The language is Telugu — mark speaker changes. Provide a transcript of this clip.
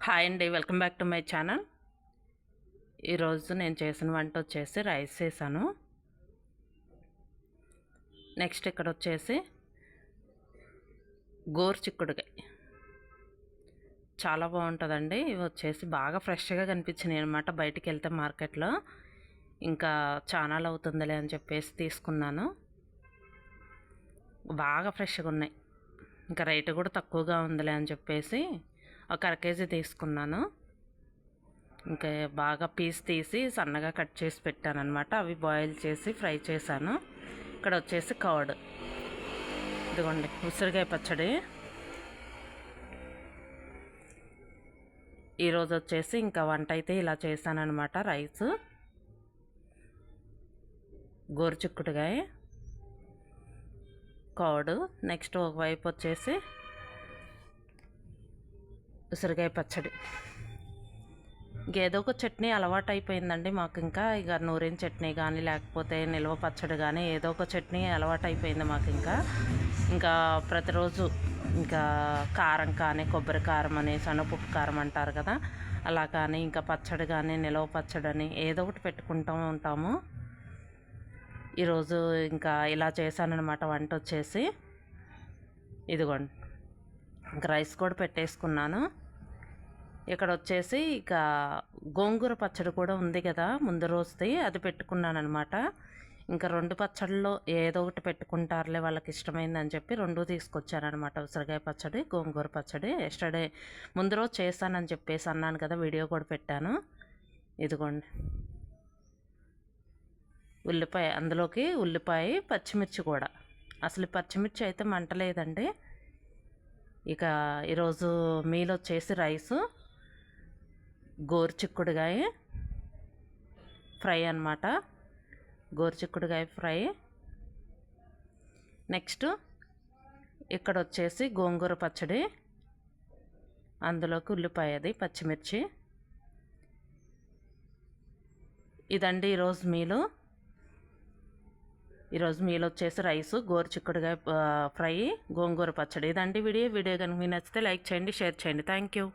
Speaker 1: హాయ్ అండి, welcome back to my channel. ఈరోజు నేను చేసిన వంట వచ్చేసి రైస్ చేశాను. నెక్స్ట్ ఇక్కడ వచ్చేసి గోరుచిక్కుడుకాయ చాలా బాగుంటుందండి. ఇవి వచ్చేసి బాగా ఫ్రెష్గా కనిపించినాయి అనమాట. బయటికి వెళ్తే మార్కెట్లో ఇంకా ఛానల్ అవుతుందిలే అని చెప్పేసి తీసుకున్నాను. బాగా ఫ్రెష్గా ఉన్నాయి. ఇంకా రేటు కూడా తక్కువగా ఉందిలే అని చెప్పేసి ఒక అర కేజీ తీసుకున్నాను. ఇంకా బాగా పీస్ తీసి సన్నగా కట్ చేసి పెట్టాను అనమాట. అవి బాయిల్ చేసి ఫ్రై చేశాను. ఇక్కడ వచ్చేసి కర్డ్, ఇదిగోండి ఉసిరికాయ పచ్చడి. ఈరోజు వచ్చేసి ఇంకా వంట అయితే ఇలా చేశానమాట. రైస్, గోరుచిక్కుడుకాయ, కర్డ్, నెక్స్ట్ ఒకవైపు వచ్చేసి ఉసిరికాయ పచ్చడి. ఇంకేదో ఒక చట్నీ అలవాటు అయిపోయిందండి మాకు. ఇంకా ఇక నూరిన చట్నీ కానీ లేకపోతే నిల్వ పచ్చడి కానీ ఏదో ఒక చట్నీ అలవాటు అయిపోయింది మాకు. ఇంకా ప్రతిరోజు ఇంకా కారం కానీ కొబ్బరి కారం అని శనగపప్పు కారం అంటారు కదా, అలా కానీ ఇంకా పచ్చడి కానీ నిల్వ పచ్చడి అని ఏదో ఒకటి పెట్టుకుంటూ ఉంటాము. ఈరోజు ఇంకా ఇలా చేశానన్నమాట వంట వచ్చేసి. ఇదిగోండి ఇంకా రైస్ కూడా పెట్టేసుకున్నాను. ఇక్కడ వచ్చేసి ఇక గోంగూర పచ్చడి కూడా ఉంది కదా ముందు రోజుది, అది పెట్టుకున్నాను అనమాట. ఇంకా రెండు పచ్చడిలో ఏదో ఒకటి పెట్టుకుంటారులే వాళ్ళకి ఇష్టమైందని చెప్పి రెండు తీసుకొచ్చానమాట. ఉసిరికాయ పచ్చడి, గోంగూర పచ్చడి. ఎస్టర్డే ముందు రోజు చేశానని చెప్పేసి అన్నాను కదా, వీడియో కూడా పెట్టాను. ఇదిగోండి ఉల్లిపాయ, అందులోకి ఉల్లిపాయ పచ్చిమిర్చి కూడా. అసలు పచ్చిమిర్చి అయితే మంటలేదండి. ఇక ఈరోజు మీల్ వచ్చేసి రైసు, గోరుచిక్కుడుకాయ ఫ్రై అన్నమాట. గోరుచిక్కుడుకాయ ఫ్రై. నెక్స్ట్ ఇక్కడ వచ్చేసి గోంగూర పచ్చడి, అందులోకి ఉల్లిపాయది పచ్చిమిర్చి. ఇదండి ఈరోజు మీలు. ఈరోజు మీల్ వచ్చేసి రైసు, గోరుచిక్కుడుకాయ ఫ్రై, గోంగూర పచ్చడి. ఇదండి వీడియో కనుక మీకు నచ్చితే లైక్ చేయండి, షేర్ చేయండి. Thank you.